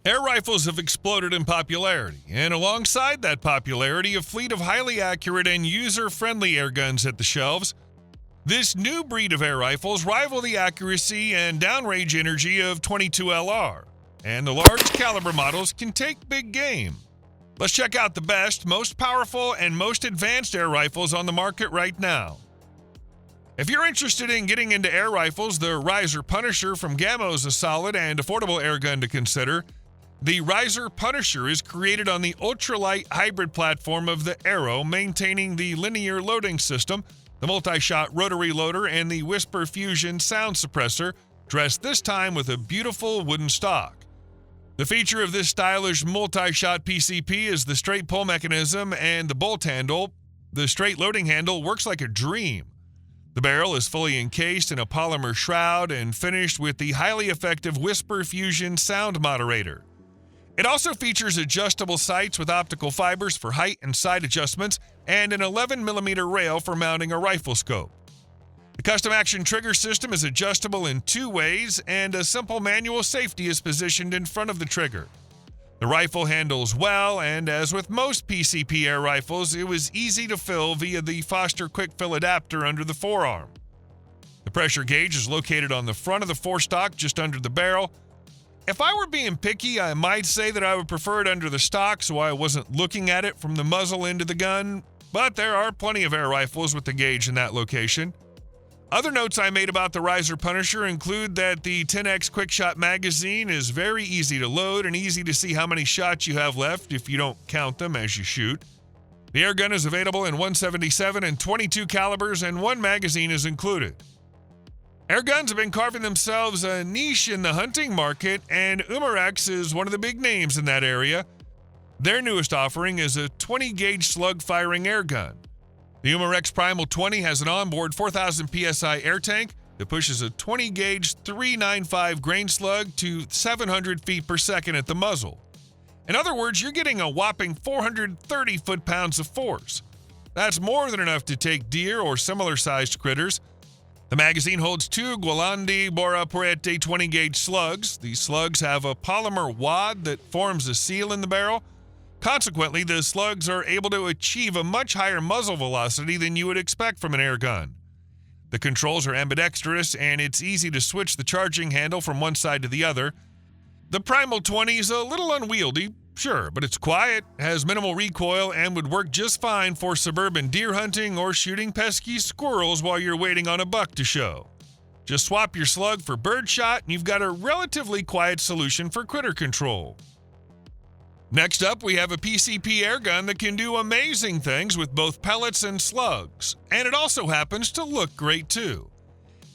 Air rifles have exploded in popularity, and alongside that popularity, a fleet of highly accurate and user-friendly air guns at the shelves. This new breed of air rifles rival the accuracy and downrange energy of .22 LR, and the large caliber models can take big game. Let's check out the best, most powerful, and most advanced air rifles on the market right now. If you're interested in getting into air rifles, the Riser Punisher from GAMO is a solid and affordable air gun to consider. The Riser Punisher is created on the ultralight hybrid platform of the Arrow, maintaining the linear loading system, the multi-shot rotary loader, and the Whisper Fusion sound suppressor, dressed this time with a beautiful wooden stock. The feature of this stylish multi-shot PCP is the straight pull mechanism and the bolt handle. The straight loading handle works like a dream. The barrel is fully encased in a polymer shroud and finished with the highly effective Whisper Fusion sound moderator. It also features adjustable sights with optical fibers for height and side adjustments and an 11mm rail for mounting a rifle scope. The custom action trigger system is adjustable in two ways, and a simple manual safety is positioned in front of the trigger. The rifle handles well, and as with most PCP air rifles, it was easy to fill via the Foster quick fill adapter under the forearm. The pressure gauge is located on the front of the forestock just under the barrel. If I were being picky, I might say that I would prefer it under the stock so I wasn't looking at it from the muzzle into the gun, but there are plenty of air rifles with the gauge in that location. Other notes I made about the Riser Punisher include that the 10x quick-shot magazine is very easy to load and easy to see how many shots you have left if you don't count them as you shoot. The air gun is available in .177 and .22 calibers, and one magazine is included. Air guns have been carving themselves a niche in the hunting market, and Umarex is one of the big names in that area. Their newest offering is a 20-gauge slug-firing air gun. The Umarex Primal 20 has an onboard 4,000 psi air tank that pushes a 20-gauge 395 grain slug to 700 feet per second at the muzzle. In other words, you're getting a whopping 430 foot-pounds of force. That's more than enough to take deer or similar-sized critters. The magazine holds two Gualandi Bora Porete 20-gauge slugs. These slugs have a polymer wad that forms a seal in the barrel. Consequently, the slugs are able to achieve a much higher muzzle velocity than you would expect from an air gun. The controls are ambidextrous, and it's easy to switch the charging handle from one side to the other. The Primal 20 is a little unwieldy, sure, but it's quiet, has minimal recoil, and would work just fine for suburban deer hunting or shooting pesky squirrels while you're waiting on a buck to show. Just swap your slug for birdshot, and you've got a relatively quiet solution for critter control. Next up, we have a PCP air gun that can do amazing things with both pellets and slugs, and it also happens to look great too.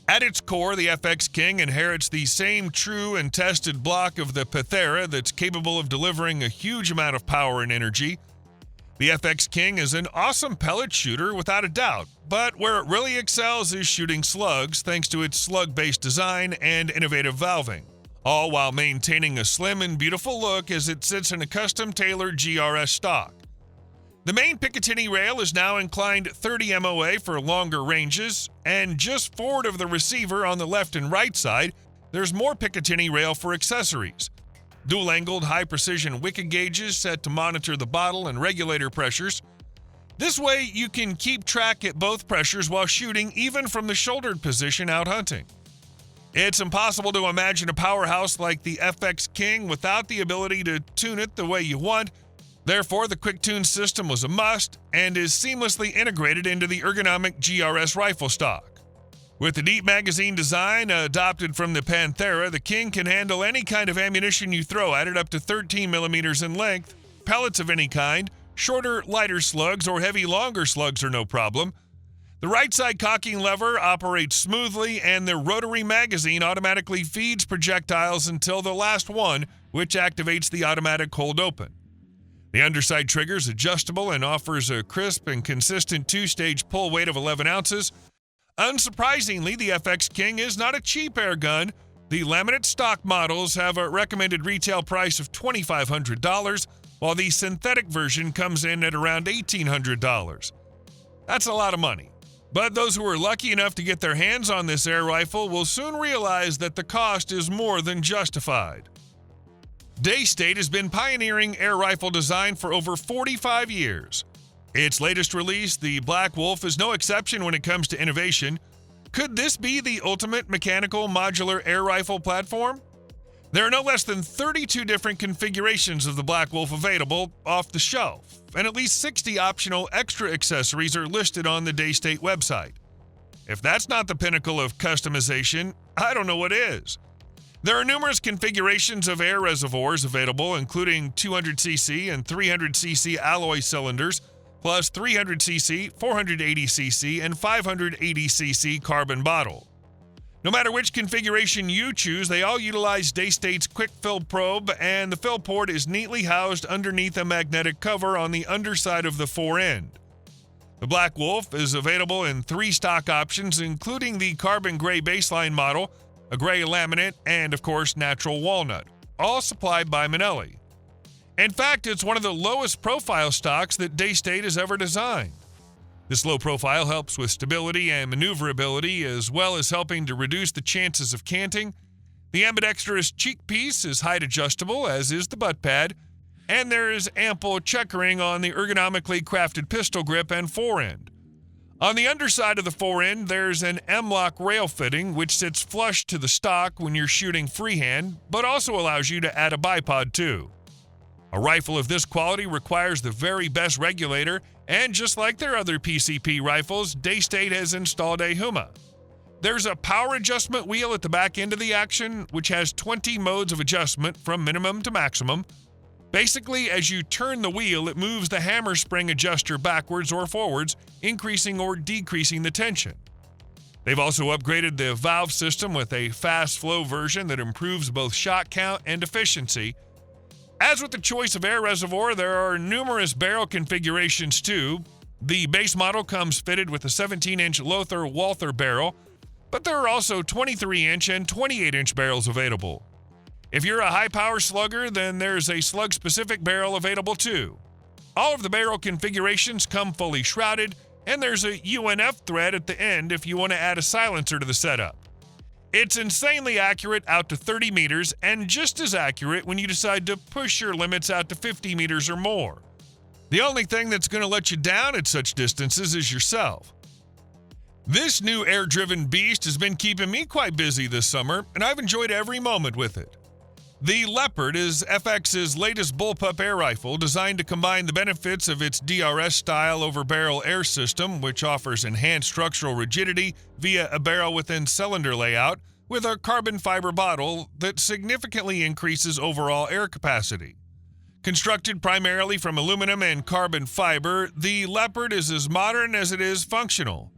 At its core, the FX King inherits the same true and tested block of the Panthera that's capable of delivering a huge amount of power and energy. The FX King is an awesome pellet shooter without a doubt, but where it really excels is shooting slugs thanks to its slug-based design and innovative valving, all while maintaining a slim and beautiful look as it sits in a custom-tailored GRS stock. The main Picatinny rail is now inclined 30 MOA for longer ranges, and just forward of the receiver on the left and right side, there's more Picatinny rail for accessories. Dual-angled high-precision wicket gauges set to monitor the bottle and regulator pressures. This way, you can keep track at both pressures while shooting even from the shouldered position out hunting. It's impossible to imagine a powerhouse like the FX King without the ability to tune it the way you want. Therefore, the Quick Tune system was a must and is seamlessly integrated into the ergonomic GRS rifle stock. With the deep magazine design adopted from the Panthera, the King can handle any kind of ammunition you throw at it up to 13 millimeters in length. Pellets of any kind, shorter, lighter slugs, or heavy, longer slugs are no problem. The right side cocking lever operates smoothly, and the rotary magazine automatically feeds projectiles until the last one, which activates the automatic hold open. The underside trigger is adjustable and offers a crisp and consistent two-stage pull weight of 11 ounces. Unsurprisingly, the FX King is not a cheap air gun. The laminate stock models have a recommended retail price of $2,500, while the synthetic version comes in at around $1,800. That's a lot of money. But those who are lucky enough to get their hands on this air rifle will soon realize that the cost is more than justified. Daystate has been pioneering air rifle design for over 45 years. Its latest release, the Black Wolf, is no exception when it comes to innovation. Could this be the ultimate mechanical modular air rifle platform? There are no less than 32 different configurations of the Black Wolf available off the shelf, and at least 60 optional extra accessories are listed on the Daystate website. If that's not the pinnacle of customization, I don't know what is. There are numerous configurations of air reservoirs available, including 200cc and 300cc alloy cylinders, plus 300cc, 480cc, and 580cc carbon bottle. No matter which configuration you choose, they all utilize Daystate's quick fill probe, and the fill port is neatly housed underneath a magnetic cover on the underside of the fore end. The Black Wolf is available in 3 stock options, including the carbon gray baseline model, a gray laminate, and of course natural walnut, all supplied by Manelli. In fact, it's one of the lowest profile stocks that Daystate has ever designed. This low profile helps with stability and maneuverability, as well as helping to reduce the chances of canting. The ambidextrous cheek piece is height adjustable, as is the butt pad, and there is ample checkering on the ergonomically crafted pistol grip and fore end. On the underside of the fore end, there's an M-lock rail fitting, which sits flush to the stock when you're shooting freehand, but also allows you to add a bipod too. A rifle of this quality requires the very best regulator, and just like their other PCP rifles, Daystate has installed a HUMA. There's a power adjustment wheel at the back end of the action, which has 20 modes of adjustment from minimum to maximum. Basically, as you turn the wheel, it moves the hammer spring adjuster backwards or forwards, increasing or decreasing the tension. They've also upgraded the valve system with a fast flow version that improves both shot count and efficiency. As with the choice of air reservoir, there are numerous barrel configurations too. The base model comes fitted with a 17-inch Lothar Walther barrel, but there are also 23-inch and 28-inch barrels available. If you're a high-power slugger, then there's a slug-specific barrel available too. All of the barrel configurations come fully shrouded, and there's a UNF thread at the end if you want to add a silencer to the setup. It's insanely accurate out to 30 meters and just as accurate when you decide to push your limits out to 50 meters or more. The only thing that's going to let you down at such distances is yourself. This new air-driven beast has been keeping me quite busy this summer, and I've enjoyed every moment with it. The Leopard is FX's latest bullpup air rifle, designed to combine the benefits of its DRS-style over-barrel air system, which offers enhanced structural rigidity via a barrel-within-cylinder layout, with a carbon fiber bottle that significantly increases overall air capacity. Constructed primarily from aluminum and carbon fiber, the Leopard is as modern as it is functional.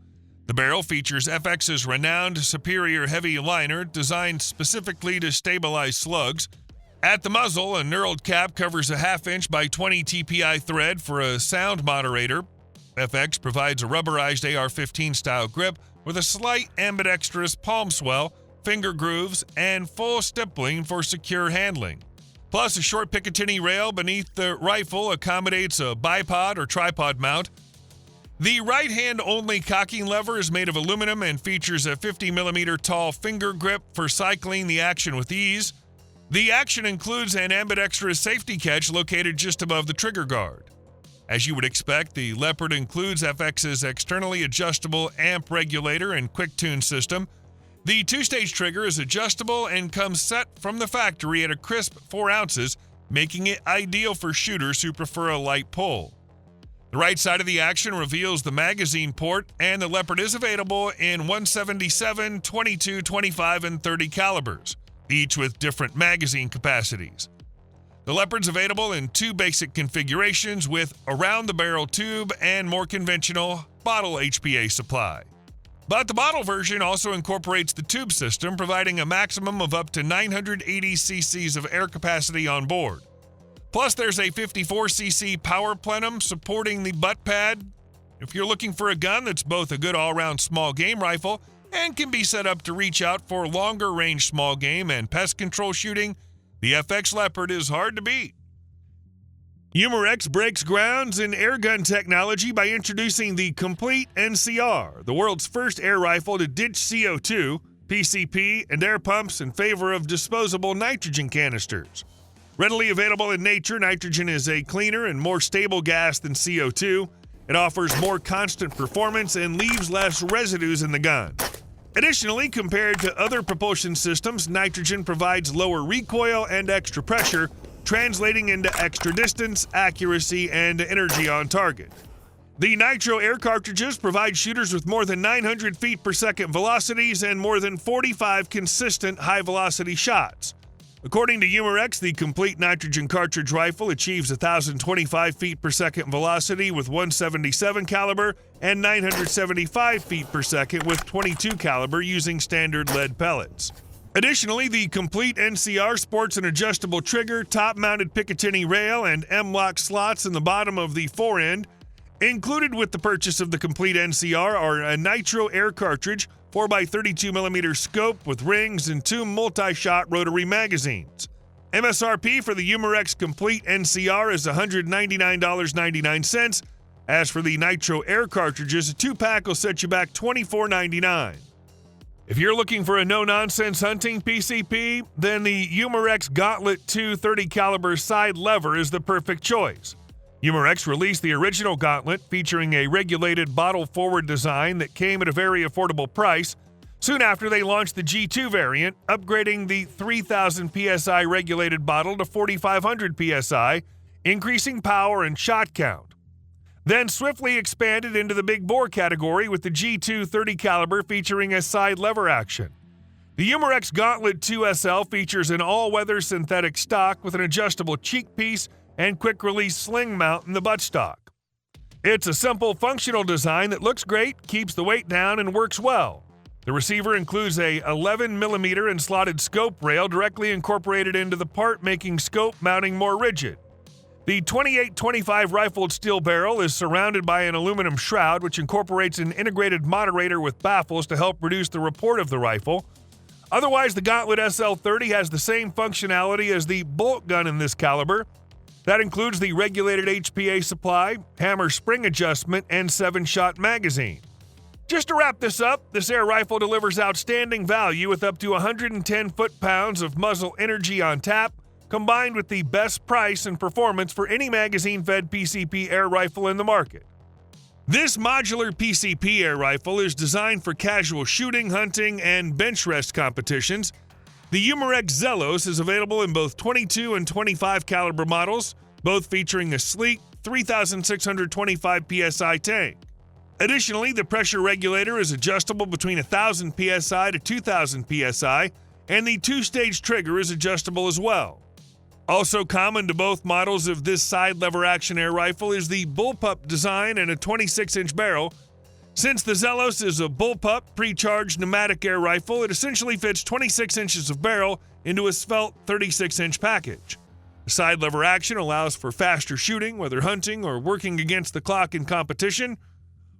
The barrel features FX's renowned Superior Heavy liner designed specifically to stabilize slugs. At the muzzle, a knurled cap covers a 1/2-inch by 20 TPI thread for a sound moderator. FX provides a rubberized AR-15 style grip with a slight ambidextrous palm swell, finger grooves, and full stippling for secure handling. Plus, a short Picatinny rail beneath the rifle accommodates a bipod or tripod mount. The right-hand-only cocking lever is made of aluminum and features a 50mm tall finger grip for cycling the action with ease. The action includes an ambidextrous safety catch located just above the trigger guard. As you would expect, the Leopard includes FX's externally adjustable amp regulator and quick-tune system. The 2-stage trigger is adjustable and comes set from the factory at a crisp 4 ounces, making it ideal for shooters who prefer a light pull. The right side of the action reveals the magazine port, and the Leopard is available in 177, 22, 25, and 30 calibers, each with different magazine capacities. The Leopard's available in 2 basic configurations with around-the-barrel tube and more conventional bottle HPA supply. But the bottle version also incorporates the tube system, providing a maximum of up to 980 cc's of air capacity on board. Plus, there's a 54cc power plenum supporting the butt pad. If you're looking for a gun that's both a good all-around small game rifle and can be set up to reach out for longer range small game and pest control shooting, the FX Leopard is hard to beat. Umarex breaks grounds in airgun technology by introducing the Komplete NCR, the world's first air rifle to ditch CO2, PCP, and air pumps in favor of disposable nitrogen canisters. Readily available in nature, nitrogen is a cleaner and more stable gas than CO2. It offers more constant performance and leaves less residues in the gun. Additionally, compared to other propulsion systems, nitrogen provides lower recoil and extra pressure, translating into extra distance, accuracy, and energy on target. The nitro air cartridges provide shooters with more than 900 feet per second velocities and more than 45 consistent high-velocity shots. According to Umarex, the complete nitrogen cartridge rifle achieves 1,025 feet per second velocity with 177 caliber and 975 feet per second with 22 caliber using standard lead pellets. Additionally, the Komplete NCR sports an adjustable trigger, top-mounted Picatinny rail, and M-lock slots in the bottom of the forend. Included with the purchase of the Komplete NCR are a nitro air cartridge, 4x32mm scope with rings, and 2 multi-shot rotary magazines. MSRP for the Umarex Komplete NCR is $199.99. As for the nitro air cartridges, a 2-pack will set you back $24.99. If you're looking for a no-nonsense hunting PCP, then the Umarex Gauntlet 230 caliber side lever is the perfect choice. Umarex released the original Gauntlet featuring a regulated bottle-forward design that came at a very affordable price. Soon after, they launched the G2 variant, upgrading the 3,000 PSI regulated bottle to 4,500 PSI, increasing power and shot count. Then swiftly expanded into the big bore category with the G2 30 caliber featuring a side lever action. The Umarex Gauntlet 2SL features an all-weather synthetic stock with an adjustable cheek piece and quick-release sling mount in the buttstock. It's a simple, functional design that looks great, keeps the weight down, and works well. The receiver includes a 11mm and slotted scope rail directly incorporated into the part, making scope mounting more rigid. The 28-25 rifled steel barrel is surrounded by an aluminum shroud, which incorporates an integrated moderator with baffles to help reduce the report of the rifle. Otherwise, the Gauntlet SL30 has the same functionality as the bolt gun in this caliber. That includes the regulated HPA supply, hammer spring adjustment, and 7-shot magazine. Just to wrap this up, this air rifle delivers outstanding value with up to 110 foot-pounds of muzzle energy on tap, combined with the best price and performance for any magazine-fed PCP air rifle in the market. This modular PCP air rifle is designed for casual shooting, hunting, and bench rest competitions. The Umarex Zelos is available in both 22 and 25 caliber models, both featuring a sleek 3,625 PSI tank. Additionally, the pressure regulator is adjustable between 1,000 PSI to 2,000 PSI, and the 2-stage trigger is adjustable as well. Also common to both models of this side lever action air rifle is the bullpup design and a 26-inch barrel. Since the Zelos is a bullpup pre-charged pneumatic air rifle, it essentially fits 26 inches of barrel into a svelte 36-inch package. The side lever action allows for faster shooting, whether hunting or working against the clock in competition.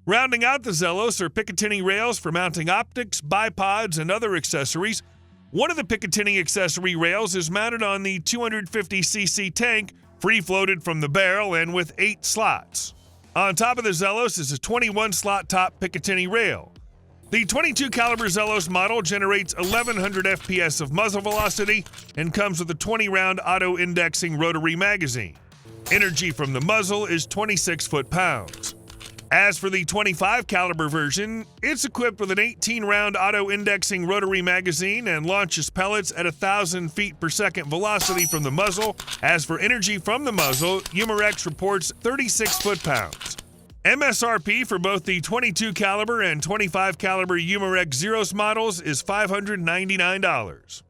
Rounding out the Zelos are Picatinny rails for mounting optics, bipods, and other accessories. One of the Picatinny accessory rails is mounted on the 250cc tank, free-floated from the barrel and with 8 slots. On top of the Zelos is a 21-slot top Picatinny rail. The 22 caliber Zelos model generates 1,100 FPS of muzzle velocity and comes with a 20-round auto-indexing rotary magazine. Energy from the muzzle is 26 foot-pounds. As for the 25 caliber version, it's equipped with an 18-round auto-indexing rotary magazine and launches pellets at 1,000 feet per second velocity from the muzzle. As for energy from the muzzle, Umarex reports 36 foot-pounds. MSRP for both the 22 caliber and 25 caliber Umarex Zelos models is $599.